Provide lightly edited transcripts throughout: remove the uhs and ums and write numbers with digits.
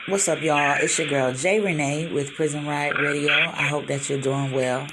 What's up, y'all? It's your girl, J. Renee, with Prison Riot Radio. I hope that you're doing well.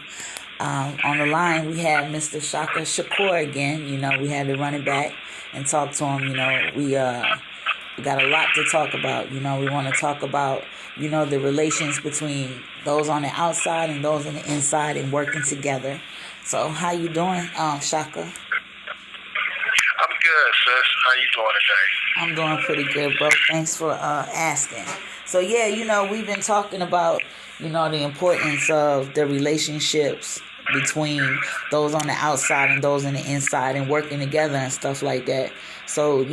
On the line, we have Mr. Shaka Shakur again. We had to run it back and talk to him. We got a lot to talk about. We want to talk about, the relations between those on the outside and those on the inside and working together. So, how you doing, Shaka? I'm good, sis. How you doing today? I'm doing pretty good, bro. Thanks for asking. So, we've been talking about, the importance of the relationships between those on the outside and those on the inside and working together and stuff like that. So,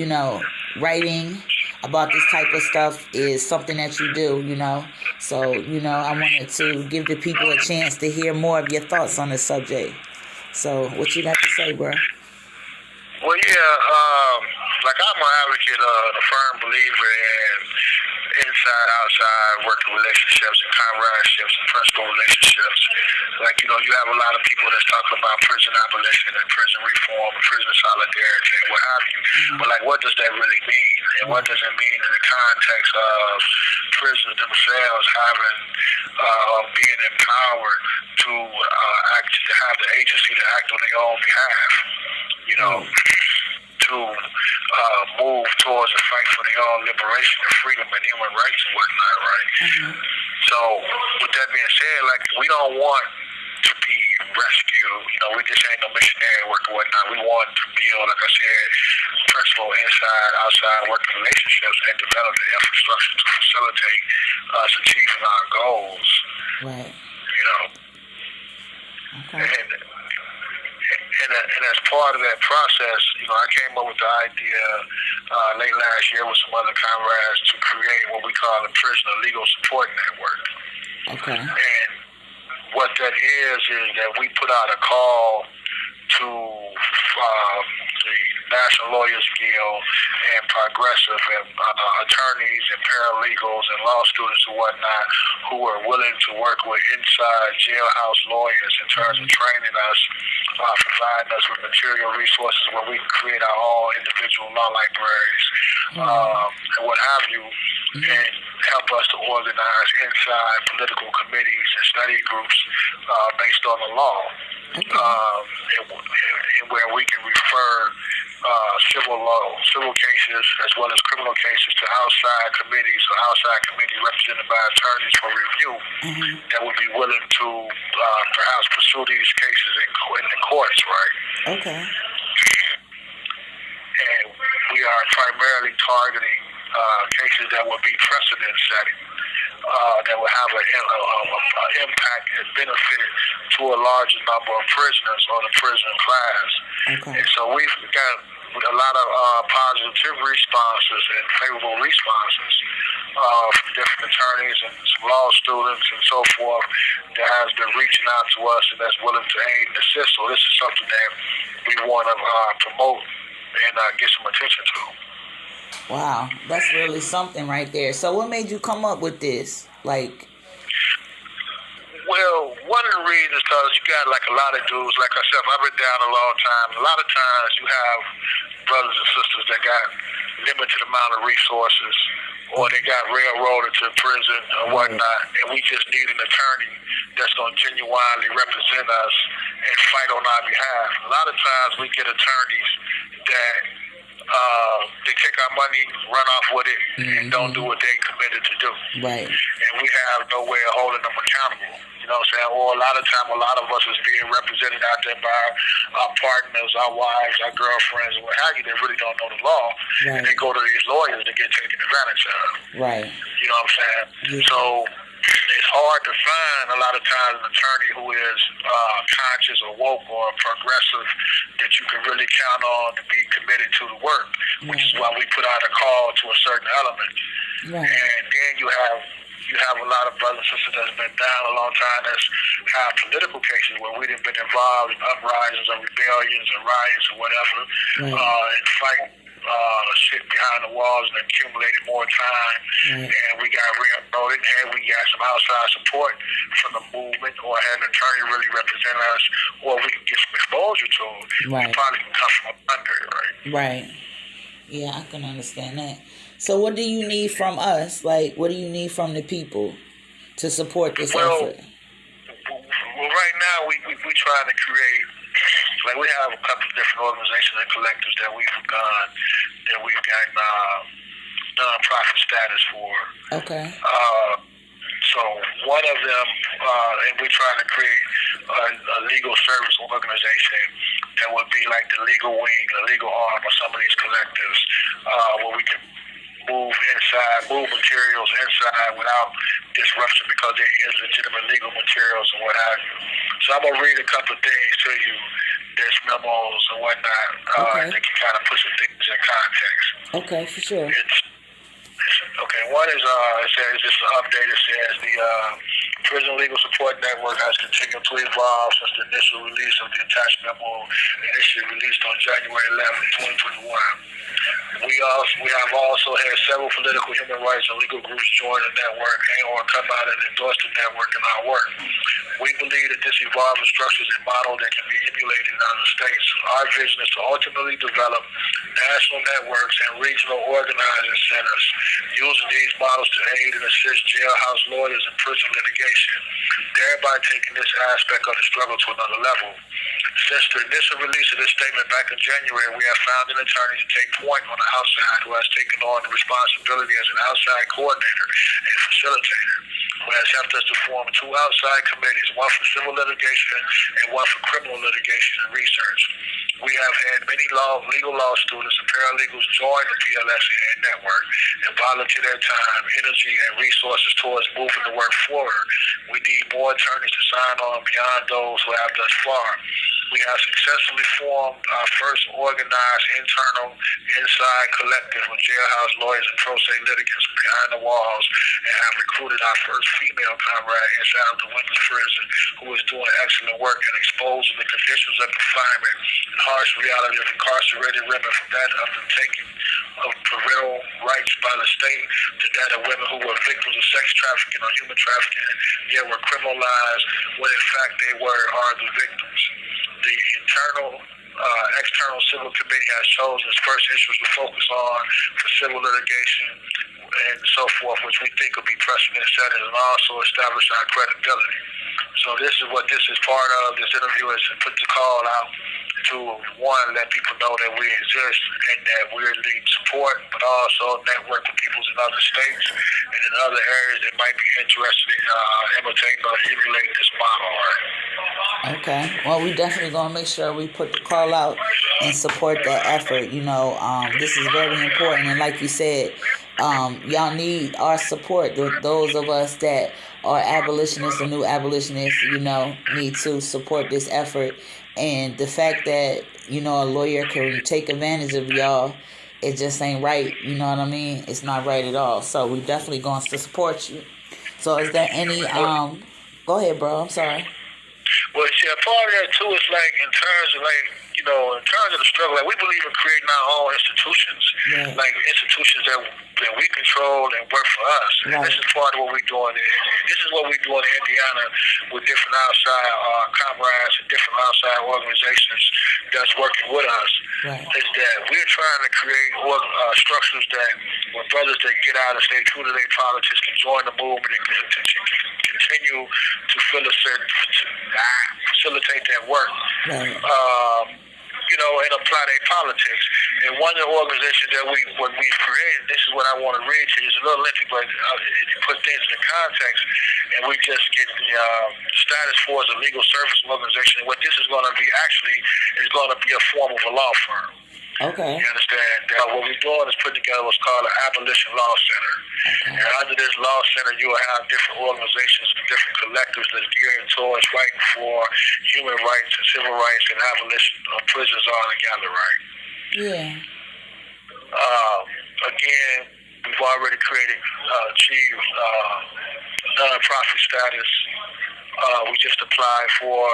writing about this type of stuff is something that you do. So, I wanted to give the people a chance to hear more of your thoughts on the subject. So, what you got to say, bro? Well, yeah, like I'm an advocate, a firm believer in inside-outside working relationships and comradeships and personal relationships. Like, you have a lot of people that's talking about prison abolition and prison reform and prison solidarity and what have you. But, like, what does that really mean? And what does it mean in the context of prisons themselves having, being empowered to to have the agency to act on their own behalf? To move towards a fight for their own liberation and freedom and human rights and whatnot, right? So, with that being said, like, we don't want to be rescued. We just ain't no missionary work or whatnot. We want to build, like I said, principal inside, outside working relationships and develop the infrastructure to facilitate us achieving our goals. Right. Okay. And as part of that process, I came up with the idea late last year with some other comrades to create what we call a prisoner legal support network. Okay. And what that is that we put out a call to the National Lawyers Guild and progressive and attorneys and paralegals and law students and whatnot who are willing to work with inside jailhouse lawyers in terms of training us, providing us with material resources where we can create our own individual law libraries and what have you, and help us to organize inside political committees and study groups based on the law. And where we can refer civil cases as well as criminal cases to outside committees or outside committees represented by attorneys for review that would be willing to perhaps pursue these cases in the courts, right? Okay. And we are primarily targeting cases that would be precedent setting. That will have an impact and benefit to a larger number of prisoners or the prison class. Okay. And so we've got a lot of positive responses and favorable responses from different attorneys and some law students and so forth that has been reaching out to us and that's willing to aid and assist. So this is something that we want to promote and get some attention to. Wow, that's really something right there. So what made you come up with this? Well, one of the reasons is because you got like a lot of dudes, like myself, I've been down a long time. A lot of times you have brothers and sisters that got limited amount of resources or they got railroaded to prison or whatnot, and we just need an attorney that's going to genuinely represent us and fight on our behalf. A lot of times we get attorneys that they take our money, run off with it, and don't do what they committed to do. Right. And we have no way of holding them accountable. You know what I'm saying? Or a lot of us is being represented out there by our partners, our wives, our girlfriends, and what have you, that really don't know the law. Right. And they go to these lawyers to get taken advantage of. Right. You know what I'm saying? Yeah. So it's hard to find a lot of times an attorney who is conscious or woke or progressive that you can really count on to be committed to the work, which is why we put out a call to a certain element. Right. And then you have a lot of brothers and sisters that's been down a long time that's have political cases where we've been involved in uprisings or rebellions or riots or whatever, and fight shit behind the walls and accumulated more time, and we got railroaded, and we got some outside support from the movement, or had an attorney really represent us, or we can get some exposure to it. We probably can come from under it, right? Right. Yeah, I can understand that. So what do you need from us? Like, what do you need from the people to support this Well, effort? right now we trying to create, like we have a couple of different organizations and collectives that we've gotten non-profit status for. Okay. So one of them, and we're trying to create a legal service organization that would be like the legal wing, the legal arm of some of these collectives, where we can move materials inside without disruption because there is legitimate legal materials and what have you. So I'm going to read a couple of things to you. There's memos and whatnot that can kind of put some things in context. Okay, for sure. Okay, one is, it says, just an update, it says the Prison Legal Support Network has continued to evolve since the initial release of the attached memo, initially released on January 11, 2021. We have also had several political, human rights, and legal groups join the network and or come out and endorse the network in our work. We believe that this evolving structure is a model that can be emulated in other states. Our vision is to ultimately develop national networks and regional organizing centers, using these models to aid and assist jailhouse lawyers in prison litigation, thereby taking this aspect of the struggle to another level. Since the initial release of this statement back in January, we have found an attorney to take point on the outside who has taken on the responsibility as an outside coordinator and facilitator, who has helped us to form two outside committees, one for civil litigation and one for criminal litigation and research. We have had many legal law students and paralegals join the PLSN network and volunteer their time, energy, and resources towards moving the work forward. We need more attorneys to sign on beyond those who have thus far. We have successfully formed our first organized internal inside collective with jailhouse lawyers and pro se litigants behind the walls, and have recruited our first female comrade inside of the women's prison, who is doing excellent work in exposing the conditions of confinement and harsh reality of incarcerated women, from that of the taking of parental rights by the state to that of women who were victims of sex trafficking or human trafficking, yet were criminalized when in fact they are the victims. The external civil committee has chosen its first issues to focus on for civil litigation and so forth, which we think will be precedent setting and also establish our credibility. So this is what this is part of. This interview is to put the call out to, one, let people know that we exist and that we're leading support, but also network with people in other states and in other areas that might be interested in imitating or emulating this model. Okay. Well, we definitely gonna make sure we put the call out and support that effort. This is very important, and like you said, y'all need our support. Those of us that are abolitionists or new abolitionists, need to support this effort. And the fact that a lawyer can take advantage of y'all, it just ain't right. You know what I mean? It's not right at all. So we definitely going to support you. So is there any Go ahead, bro. I'm sorry. Well, see, a part of that too is like in terms of the struggle, like we believe in creating our own institutions, right, like institutions that we control and work for us. Right. And this is part of what we're doing. This is what we're doing in Indiana with different outside comrades and different outside organizations that's working with us. Right. Is that we're trying to create structures that where brothers that get out and stay true to their politics can join the movement and continue to facilitate that work. Right. And apply their politics. And one of the organizations that we've created, this is what I want to read to you. It's a little lengthy, but it puts things in context. And we just get the status for as a legal service organization. And what this is going to be is going to be a form of a law firm. Okay. You understand? What we're doing is putting together what's called an abolition law center. Okay. And under this law center, you will have different organizations and different collectives that are geared towards fighting for human rights and civil rights and abolition of prisons all together, right? Yeah. Again, we've already achieved non-profit status. We just applied for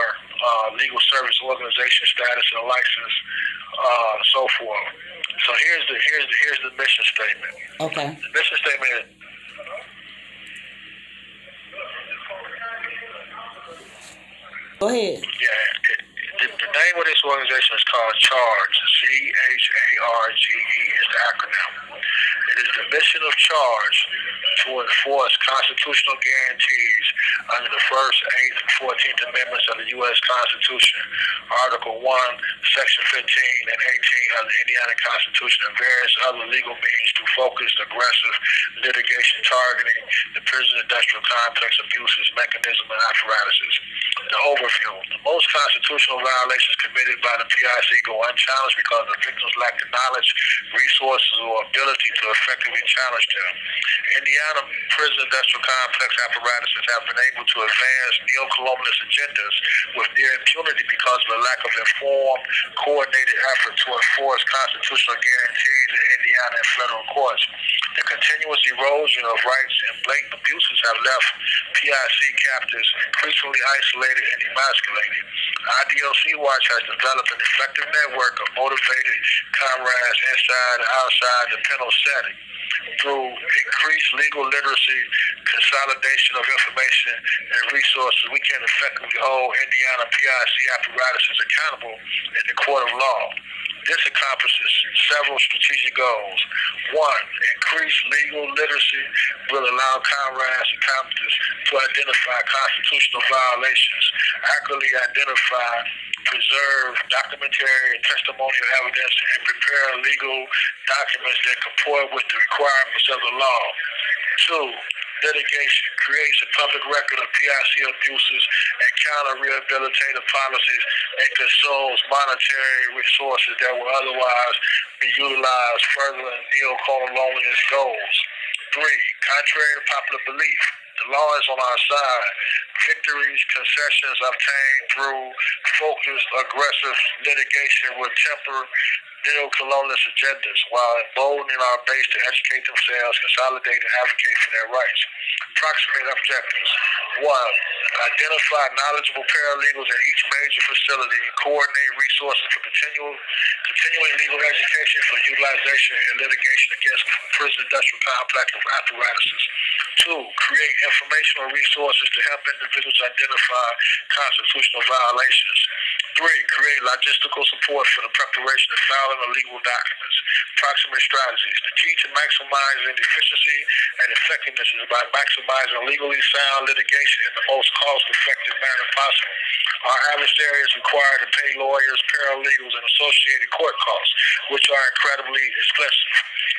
legal service organization status and a license, so forth. So here's the mission statement. Okay. The mission statement is, go ahead. Yeah. The name of this organization is called CHARGE. CHARGE is the acronym. It is the mission of charge to enforce constitutional guarantees under the First, 8th, and 14th Amendments of the U.S. Constitution, Article 1, Section 15 and 18 of the Indiana Constitution, and various other legal means through focused, aggressive litigation targeting the prison industrial complex abuses, mechanism, and apparatuses. The overview. Most constitutional violations committed by the PIC go unchallenged because the victims lack the knowledge, resources, or ability to effectively challenge them. Indiana prison industrial complex apparatuses have been able to advance neo-colonialist agendas with near impunity because of the lack of informed, coordinated effort to enforce constitutional guarantees in Indiana and federal courts. The continuous erosion of rights and blatant abuses have left PIC captives increasingly isolated and emasculated. IDLC Watch has developed an effective network of motivated comrades inside and outside the penal setting. Through increased legal literacy, consolidation of information, and resources, we can effectively hold Indiana PIC apparatuses accountable in the court of law. This accomplishes several strategic goals. One, increased legal literacy will allow comrades and combatants to identify constitutional violations, accurately identify, preserve documentary and testimonial evidence, and prepare legal documents that comport with the requirements of the law. Two, litigation creates a public record of PIC abuses and counter-rehabilitative policies and consumes monetary resources that will otherwise be utilized further in neo-colonialist goals. Three, contrary to popular belief, the law is on our side. Victories, concessions obtained through focused, aggressive litigation will temper neo-colonialist agendas while emboldening our base to educate themselves, consolidate, and advocate for their rights. Approximate objectives. One, identify knowledgeable paralegals in each major facility and coordinate resources for continuing legal education for utilization and litigation against prison industrial complex apparatuses. Two, create informational resources to help individuals identify constitutional violations. Three, create logistical support for the preparation and filing of legal documents. Approximate strategies. The key to maximizing efficiency and effectiveness is by maximizing legally sound litigation in the most cost-effective manner possible. Our adversary is required to pay lawyers, paralegals, and associated court costs, which are incredibly expensive.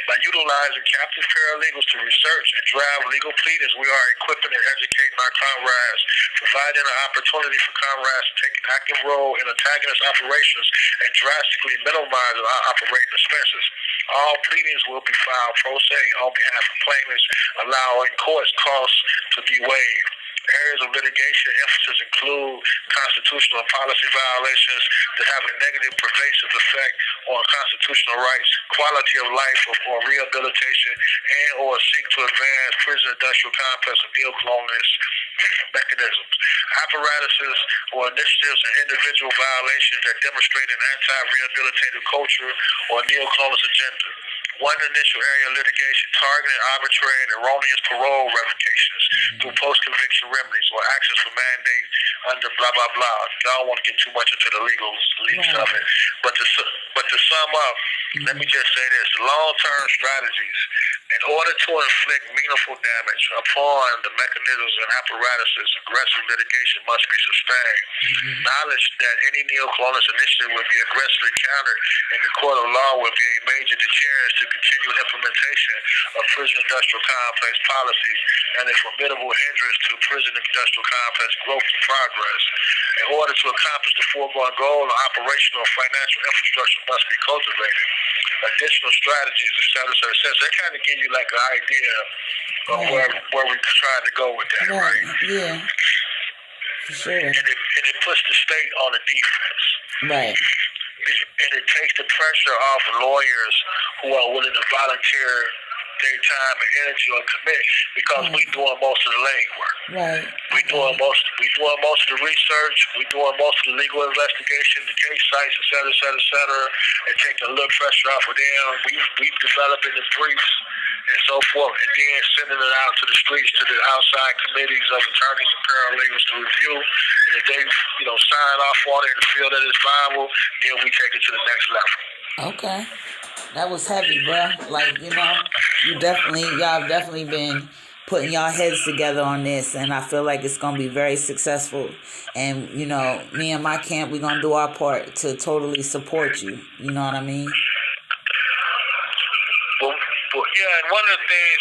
By utilizing captive paralegals to research and draft legal pleadings, we are equipping and educating our comrades, providing an opportunity for comrades to take an active role in antagonist operations and drastically minimize our operating expenses. All pleadings will be filed pro se on behalf of claimants, allowing courts costs to be waived. Areas of litigation emphasis include constitutional and policy violations that have a negative pervasive effect on constitutional rights, quality of life or rehabilitation, and or seek to advance prison industrial complex of neo-colonialist mechanisms. Apparatuses or initiatives and individual violations that demonstrate an anti-rehabilitative culture or neo-colonialist agenda. One initial area of litigation targeting arbitrary and erroneous parole revocations through post-conviction remedies or actions for mandate under blah, blah, blah. I don't want to get too much into the leaks of it. But to sum up, let me just say this. Long-term strategies. In order to inflict meaningful damage upon the mechanisms and apparatuses, aggressive litigation must be sustained. Knowledge that any neo-colonialist initiative will be aggressively countered in the court of law will be a major deterrent to continued implementation of prison industrial complex policies and a formidable hindrance to prison industrial complex growth and progress. In order to accomplish the foregoing goal, the operational and financial infrastructure must be cultivated. Additional strategies, et cetera, et cetera. They kind of give you like an idea of where we're trying to go with that, right? Yeah, for sure. And it puts the state on the defense. Right. And it takes the pressure off lawyers who are willing to volunteer their time and energy or commit because we doing most of the legwork. Right. We doing most of the research, we doing most of the legal investigation, the case sites, et cetera, et cetera, et cetera, and taking a little pressure off of them. We developing the briefs and so forth, and then sending it out to the streets, to the outside committees of attorneys and paralegals to review. And if they, sign off on it and feel that it's viable, then we take it to the next level. Okay. That was heavy, bro. Like, y'all have definitely been putting y'all heads together on this, and I feel like it's gonna be very successful. And me and my camp, we're gonna do our part to totally support you. You know what I mean? Well, yeah, and one of the things,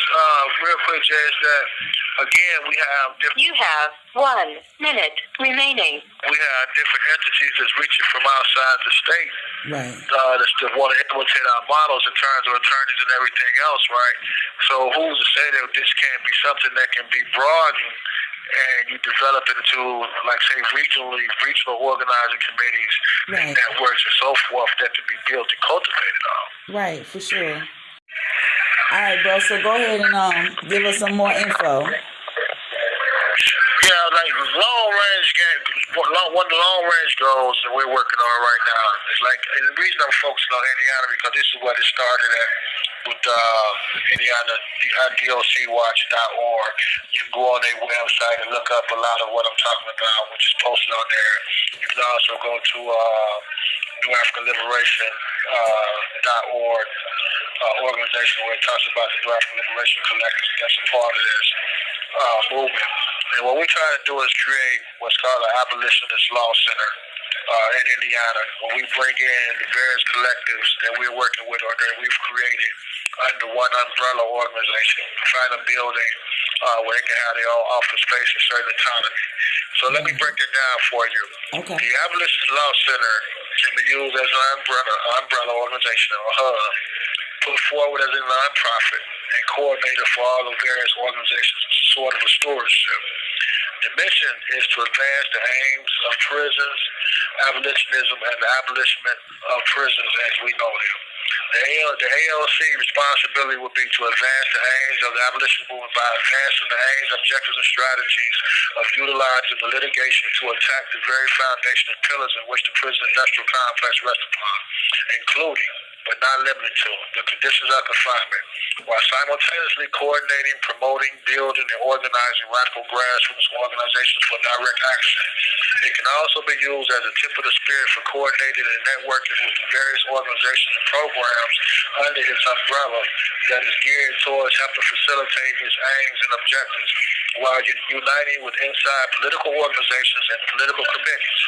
real quick, Jay, is that, again, we have different... You have 1 minute remaining. We have different entities that's reaching from outside the state. Right. That want to imitate our models in terms of attorneys and everything else, right? So who's to say that this can't be something that can be broadened and you develop it into, like, say, regional organizing committees, right, and networks and so forth that can be built and cultivated on. Right, for sure. All right, bro. So go ahead and give us some more info. Yeah, like long range game. One of the long range goals that we're working on right now is like, and the reason I'm focusing on Indiana because this is what it started at with Indiana, IDOCWatch.org. You can go on their website and look up a lot of what I'm talking about, which is posted on there. You can also go to New African Liberation .org organization where it talks about the New African Liberation Collective. That's a part of this movement. And what we're trying to do is create what's called an abolitionist law center in Indiana, where we bring in the various collectives that we're working with or that we've created under one umbrella organization, find a building where they can have their own office space and certain autonomy. So let me break it down for you. Okay. The Abolitionist Law Center can be used as an umbrella organization or hub, put forward as a nonprofit, and coordinator for all the various organizations, sort of a stewardship. The mission is to advance the aims of prisons, abolitionism, and the abolishment of prisons as we know them. The ALC responsibility would be to advance the aims of the abolition movement by advancing the aims, objectives, and strategies of utilizing the litigation to attack the very foundation and pillars in which the prison industrial complex rests upon, including, but not limited to, the conditions of confinement, while simultaneously coordinating, promoting, building, and organizing radical grassroots organizations for direct action. It can also be used as a tip of the spear for coordinating and networking with the various organizations and programs under its umbrella that is geared towards helping facilitate its aims and objectives while uniting with inside political organizations and political committees,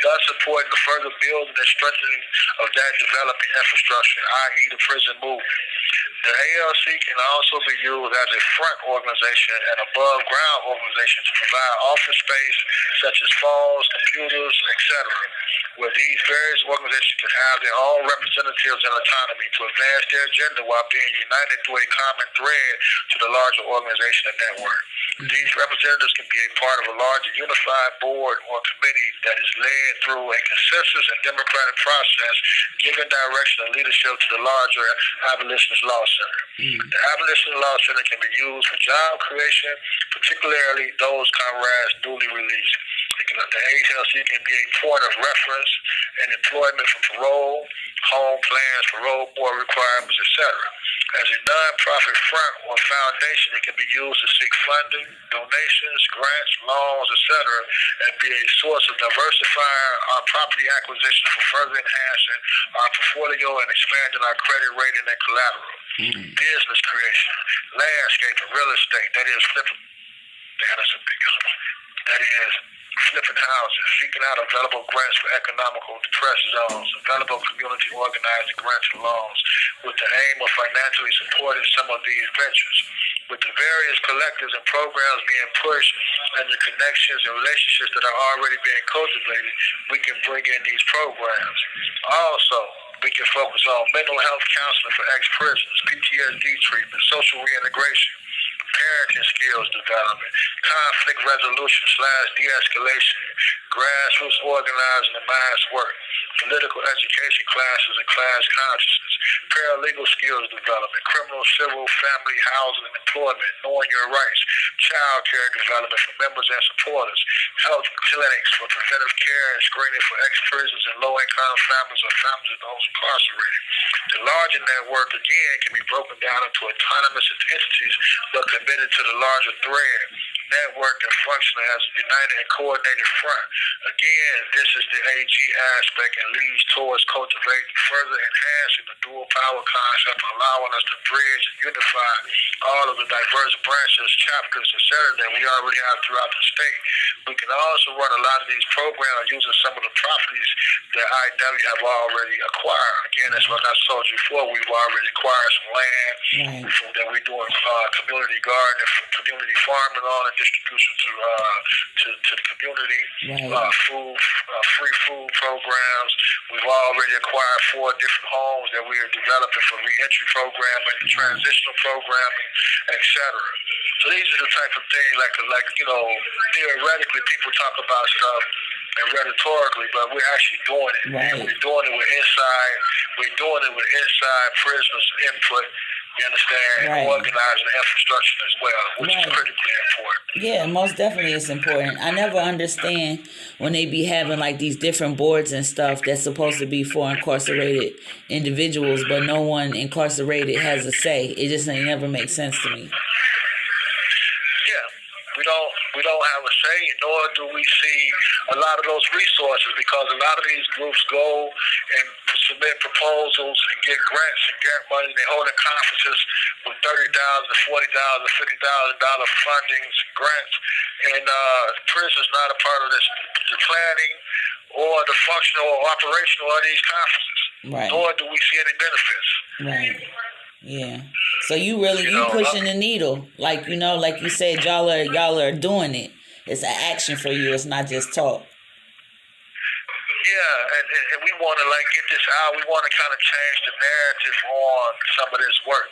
thus supporting the further building and strengthening of that developing infrastructure, i.e. the prison movement. The ALC can also be used as a front organization and above ground organization to provide office space such as phones, computers, etc., where these various organizations can have their own representatives and autonomy to advance their agenda while being united through a common thread to the larger organization and network. These representatives can be a part of a larger unified board or committee that is led through a consensus and democratic process, giving direction and leadership to the larger Abolitionist Law Center. The Abolitionist Law Center can be used for job creation, particularly those comrades newly released. The ALC can be a point of reference and employment for parole, home plans, parole board requirements, etc. As a non-profit front or foundation, it can be used to seek funding, donations, grants, loans, etc., and be a source of diversifying our property acquisition for further enhancing our portfolio and expanding our credit rating and collateral. Business creation, landscape, and real estate, that is flipping. That's a big one. That is flipping houses, seeking out available grants for economical depressed zones, available community organizing grants and loans, with the aim of financially supporting some of these ventures. With the various collectives and programs being pushed and the connections and relationships that are already being cultivated, we can bring in these programs. Also, we can focus on mental health counseling for ex-prisoners, PTSD treatment, social reintegration, parenting skills development, conflict resolution / de-escalation, grassroots organizing and mass work, political education classes and class consciousness, paralegal skills development, criminal, civil, family, housing and employment, knowing your rights, child care development for members and supporters, health clinics for preventive care and screening for ex-prisoners and low-income families or families of those incarcerated. The larger network, again, can be broken down into autonomous entities but committed to the larger thread, networked and functioning as a united and coordinated front. Again, this is the AG aspect and leads towards cultivating, further enhancing the dual power concept, allowing us to bridge and unify all of the diverse branches, chapters, etc. that we already have throughout the state. We can also run a lot of these programs using some of the properties that IW have already acquired. Again, that's what I told you before. We've already acquired some land that we're doing community gardening, community farming on, and distribution to the community. Food, free food programs. We've already acquired 4 different homes that we are developing for reentry programming, transitional programming, etc. So these are the type of things like theoretically people talk about stuff and rhetorically, but we're actually doing it. We're doing it with inside prisoners' input. You understand? Organizing the infrastructure as well, which is critically important. Yeah, most definitely it's important. I never understand when they be having like these different boards and stuff that's supposed to be for incarcerated individuals, but no one incarcerated has a say. It just ain't never make sense to me. We don't have a say, nor do we see a lot of those resources, because a lot of these groups go and submit proposals and get grants and grant money. They hold conferences with $30,000, $40,000, $50,000 fundings, grants, and prison's not a part of this, the planning or the functional or operational of these conferences. Nor do we see any benefits. Yeah. So you pushing the needle, like like you said, y'all are doing it. It's an action for you. It's not just talk. Yeah, and we want to get this out. We want to kind of change the narrative on some of this work.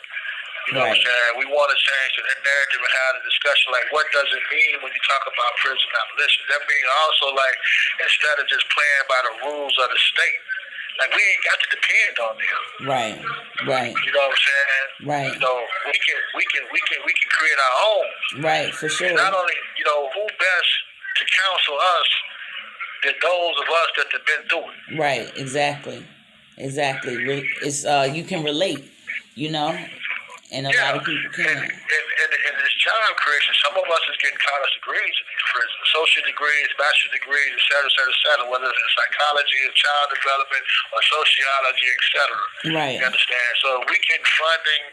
You know what I'm saying? We want to change the narrative and have a discussion what does it mean when you talk about prison abolition? That means also instead of just playing by the rules of the state. We ain't got to depend on them. Right. You know what I'm saying? Right. We can create our own. Right, for sure. And not only, who best to counsel us than those of us that have been through it. Right, exactly. It's you can relate, and a lot of people can. And this job creation, some of us is getting college degrees in these prisons, associate degrees, bachelor degrees, et cetera, whether it's in psychology or child development or sociology, et cetera. Right. You understand? So we get funding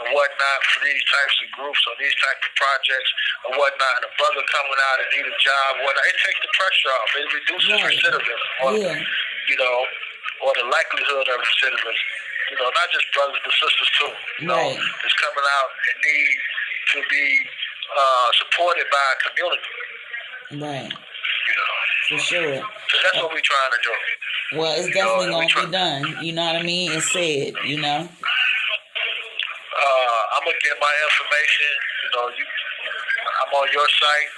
and whatnot for these types of groups or these types of projects or whatnot, and a brother coming out and need a job, whatnot, it takes the pressure off. It reduces recidivism. Or the likelihood of recidivism. Not just brothers but sisters too. It's coming out and need to be supported by a community. Right. For sure. So that's what we're trying to do. Well, it's definitely going to be done. You know what I mean? It's said, I'm going to get my information. I'm on your site.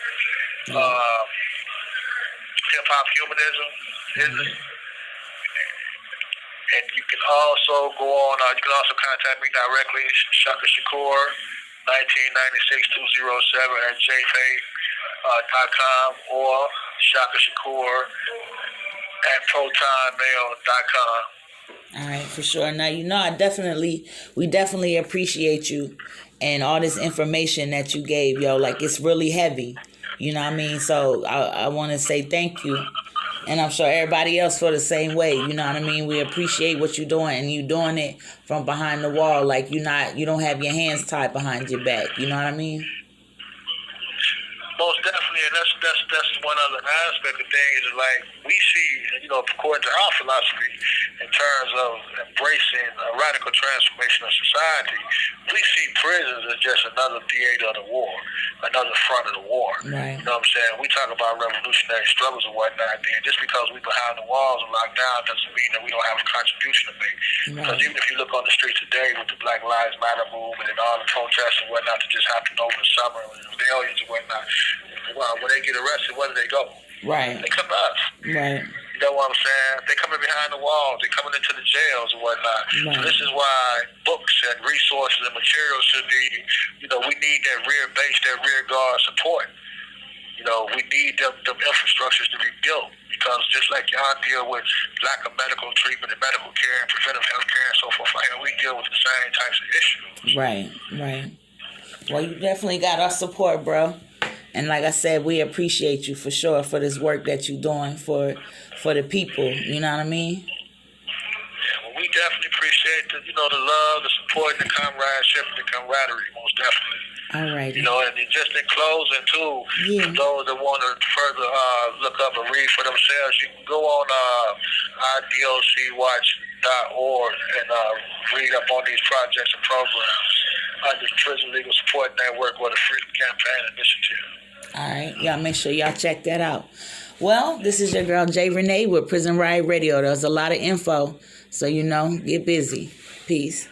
Hip Hop Humanism. And you can also go on, you can also contact me directly, Shaka Shakur, 1996-207 at jfaith.com or Shaka Shakur at protonmail.com. All right, for sure. Now, we definitely appreciate you and all this information that you gave, yo. It's really heavy. You know what I mean? So I want to say thank you. And I'm sure everybody else feel the same way. You know what I mean? We appreciate what you're doing, and you doing it from behind the wall. You don't have your hands tied behind your back. You know what I mean? Most definitely, and that's one other aspect of things. We see, according to our philosophy, in terms of embracing a radical transformation of society, we see prisons as just another theater of the war, another front of the war. Right. You know what I'm saying? We talk about revolutionary struggles and whatnot, then just because we behind the walls and locked down doesn't mean that we don't have a contribution to make. Right. Because even if you look on the streets today with the Black Lives Matter movement and all the protests and whatnot that just happened over the summer and the rebellions and whatnot, when they get arrested, where do they go? Right. They come to us. Right. You know what I'm saying? They coming behind the walls. They coming into the jails and whatnot. Right. So this is why books and resources and materials should be, we need that rear base, that rear guard support. We need them infrastructures to be built, because just like y'all deal with lack of medical treatment and medical care and preventive health care and so forth, we deal with the same types of issues. Right. Well, you definitely got our support, bro. And like I said, we appreciate you for sure for this work that you're doing for the people. You know what I mean? Yeah, well, we definitely appreciate the love, the support, the comradeship, the camaraderie, most definitely. All right. And just in closing too, for those that want to further look up and read for themselves, you can go on idocwatch.org and read up on these projects and programs under the Prison Legal Support Network or the Freedom Campaign Initiative. All right, y'all make sure y'all check that out. Well, this is your girl Jay Renee with Prison Riot Radio. There's a lot of info, so get busy. Peace.